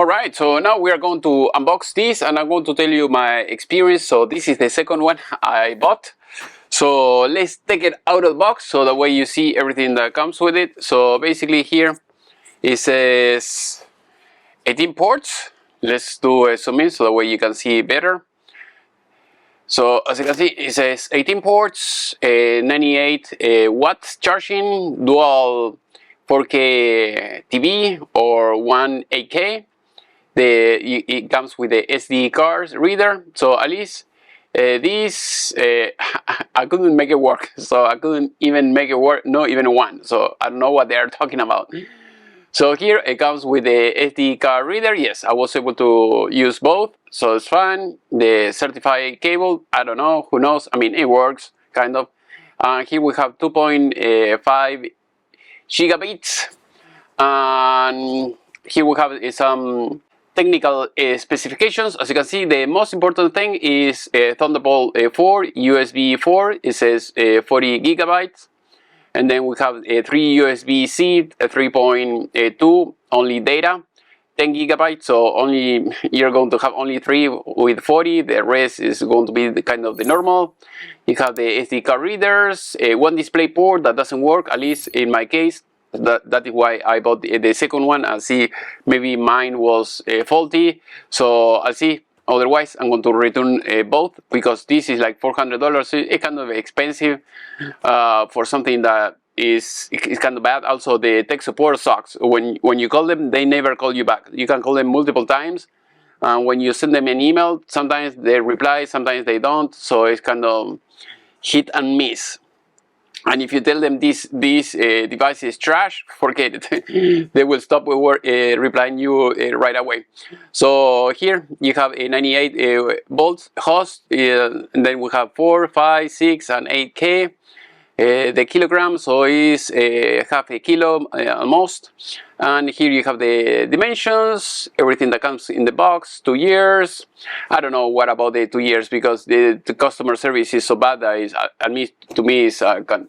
Alright, so now we are going to unbox this and I'm going to tell you my experience. So this is the second one I bought. So let's take it out of the box so that way you see everything that comes with it. So basically here it says 18 ports. Let's do a zoom in so that way you can see better. So as you can see, it says 18 ports, 98 watts charging, dual 4K TV or one 8K. It comes with the SD card reader. So at least this I couldn't make it work. So I couldn't even make it work, not even one. So I don't know what they are talking about. So here it comes with the SD card reader. Yes, I was able to use both, so it's fine. The certified cable, I don't know, who knows? I mean, it works, kind of. Here we have 2.5 gigabits. And here we have some technical specifications. As you can see, the most important thing is Thunderbolt 4, USB 4. It says 40 gigabytes. And then we have 3 USB-C, 3.2, only data, 10 gigabytes. So only you're going to have only 3 with 40. The rest is going to be the kind of the normal. You have the SD card readers, one display port that doesn't work, at least in my case. That is why I bought the second one. I'll see, maybe mine was faulty. So I'll see. Otherwise, I'm going to return both because this is like $400. It's kind of expensive for something that is kind of bad. Also, the tech support sucks. When you call them, they never call you back. You can call them multiple times. When you send them an email, sometimes they reply, sometimes they don't. So it's kind of hit and miss. And if you tell them this device is trash, forget it. They will stop replying you right away. So here you have a 98 volts host, and then we have 4, 5, 6, and 8K. The kilogram, so is half a kilo almost. And here you have the dimensions, everything that comes in the box, 2 years. I don't know what about the 2 years because the customer service is so bad that to me is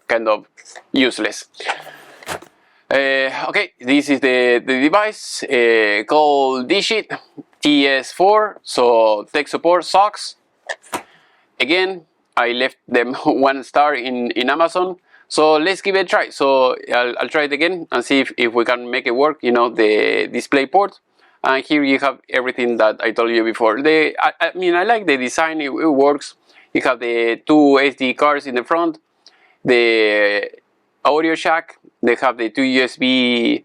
kind of useless. Okay, this is the device called CalDigit TS4. So tech support sucks. Again, I left them 1 star in Amazon. So let's give it a try. So I'll try it again and see if we can make it work, you know, the display port. And here you have everything that I told you before. I mean, I like the design, it works. You have the 2 SD cards in the front, the audio jack, they have the 2 USB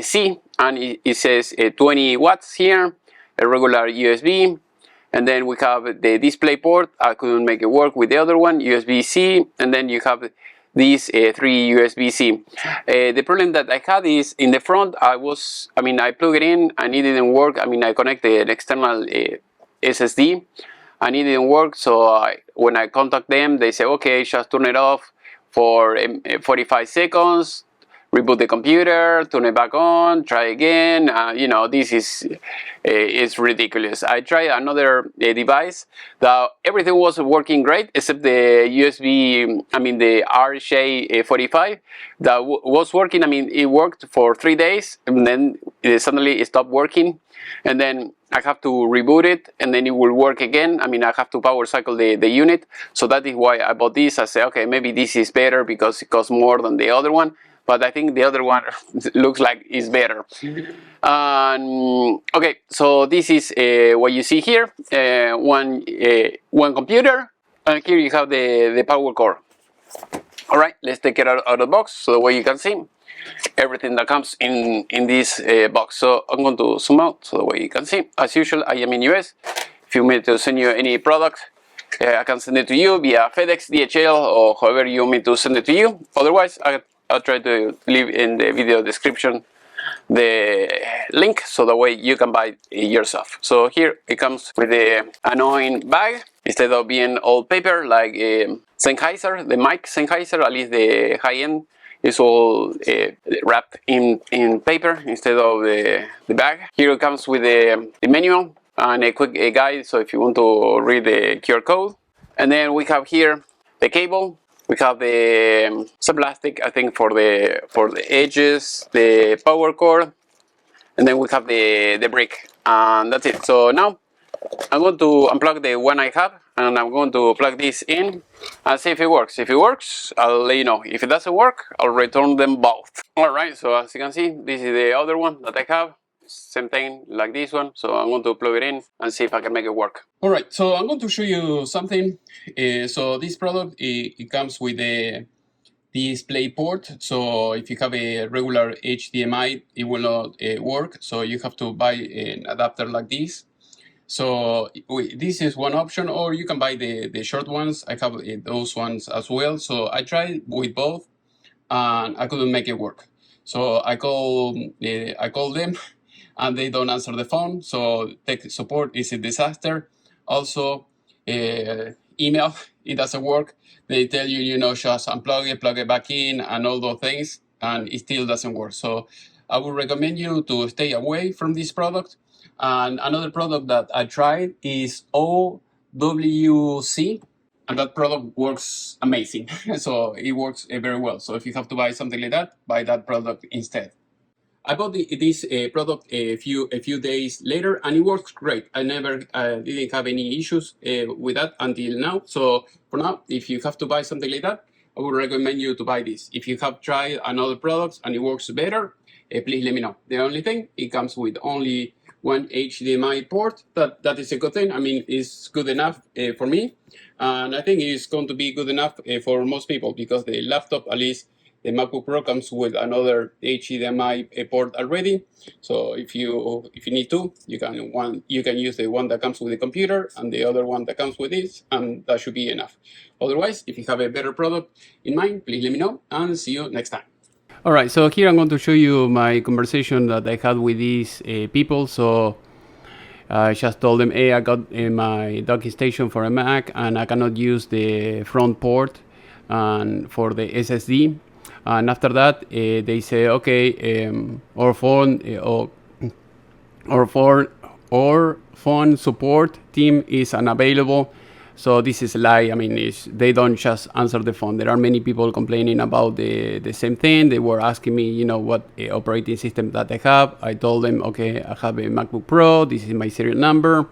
C, and it says 20 watts here, a regular USB. And then we have the display port. I couldn't make it work with the other one, USB-C. And then you have these 3 USB-C. The problem that I had is in the front, I plugged it in and it didn't work. I mean, I connected an external SSD and it didn't work. So when I contact them, they say, okay, just turn it off for 45 seconds. Reboot the computer, turn it back on, try again. You know, this is ridiculous. I tried another device that everything was working great except the USB, the RJ45 that was working. I mean, it worked for 3 days and then suddenly it stopped working. And then I have to reboot it and then it will work again. I mean, I have to power cycle the unit. So that is why I bought this. I said, okay, maybe this is better because it costs more than the other one. But I think the other one looks like it's better. Okay, so this is what you see here. One computer, and here you have the power cord. All right, let's take it out of the box so the way you can see everything that comes in this box. So I'm going to zoom out so the way you can see. As usual, I am in US. If you want me to send you any product, I can send it to you via FedEx, DHL, or however you want me to send it to you. Otherwise, I'll try to leave in the video description the link so that way you can buy it yourself. So here it comes with the annoying bag instead of being all paper like Sennheiser, the mic Sennheiser, at least the high end is all wrapped in paper instead of the bag. Here it comes with the manual and a quick guide, so if you want to read the QR code. And then we have here the cable. We have some plastic, I think, for the edges, the power cord, and then we have the brick, and that's it. So now I'm going to unplug the one I have, and I'm going to plug this in and see if it works. If it works, I'll let you know. If it doesn't work, I'll return them both. Alright, so as you can see, this is the other one that I have. Same thing like this one. So I'm going to plug it in and see if I can make it work. Alright, so I'm going to show you something. So this product, it comes with a display port. So if you have a regular HDMI, it will not work. So you have to buy an adapter like this. So this is one option, or you can buy the short ones. I have those ones as well. So I tried with both, and I couldn't make it work. So I called them, and they don't answer the phone. So tech support is a disaster. Also, email, it doesn't work. They tell you, you know, just unplug it, plug it back in, and all those things, and it still doesn't work. So I would recommend you to stay away from this product. And another product that I tried is OWC, and that product works amazing. So it works very well. So if you have to buy something like that, buy that product instead. I bought this product a few days later, and it works great. I never didn't have any issues with that until now. So for now, if you have to buy something like that, I would recommend you to buy this. If you have tried another product and it works better, please let me know. The only thing, it comes with only one HDMI port. That is a good thing. I mean, it's good enough for me, and I think it's going to be good enough for most people, because the laptop, at least the MacBook Pro, comes with another HDMI port already. So if you need to, you can use the one that comes with the computer and the other one that comes with this, and that should be enough. Otherwise, if you have a better product in mind, please let me know, and see you next time. All right, so here I'm going to show you my conversation that I had with these people. So I just told them, hey, I got my docking station for a Mac, and I cannot use the front port and for the SSD. And after that, they say, okay, our phone support team is unavailable. So this is a lie. I mean, they don't just answer the phone. There are many people complaining about the same thing. They were asking me, you know, what operating system that I have. I told them, okay, I have a MacBook Pro. This is my serial number.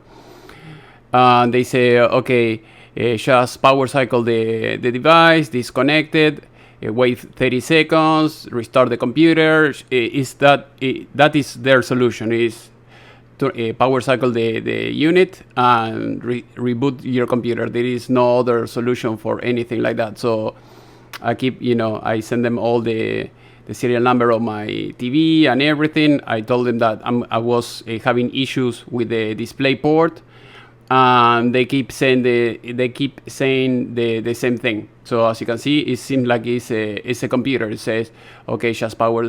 They say, okay, just power cycle the device, disconnected. Wait 30 seconds, restart the computer. That is their solution, is to power cycle the unit and reboot your computer. There is no other solution for anything like that. So I keep, you know, I send them all the serial number of my TV and everything. I told them that I was having issues with the display port, and they keep saying the same thing. So as you can see, it seems like it's a computer. It says, okay, just power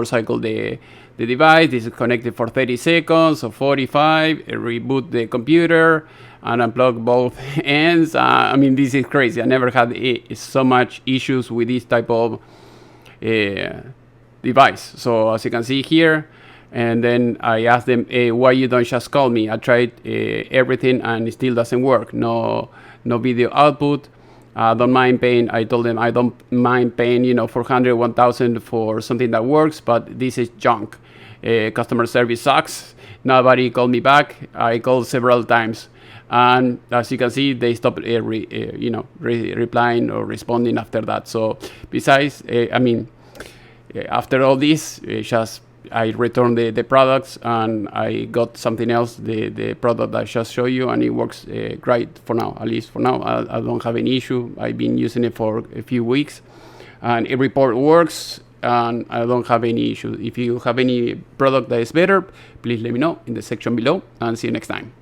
cycle the device. This is connected for 30 seconds or 45. Reboot the computer and unplug both ends. I mean, this is crazy. I never had so much issues with this type of device. So as you can see here. And then I asked them, hey, why you don't just call me? I tried everything and it still doesn't work. No video output. I don't mind paying. I told them I don't mind paying, you know, 400, 1,000 for something that works, but this is junk. Customer service sucks. Nobody called me back. I called several times, and as you can see, they stopped replying or responding after that. So besides, after all this, I returned the products, and I got something else, the product that I just showed you, and it works great for now. At least for now, I don't have any issue. I've been using it for a few weeks, and every port works, and I don't have any issue. If you have any product that is better, please let me know in the section below, and see you next time.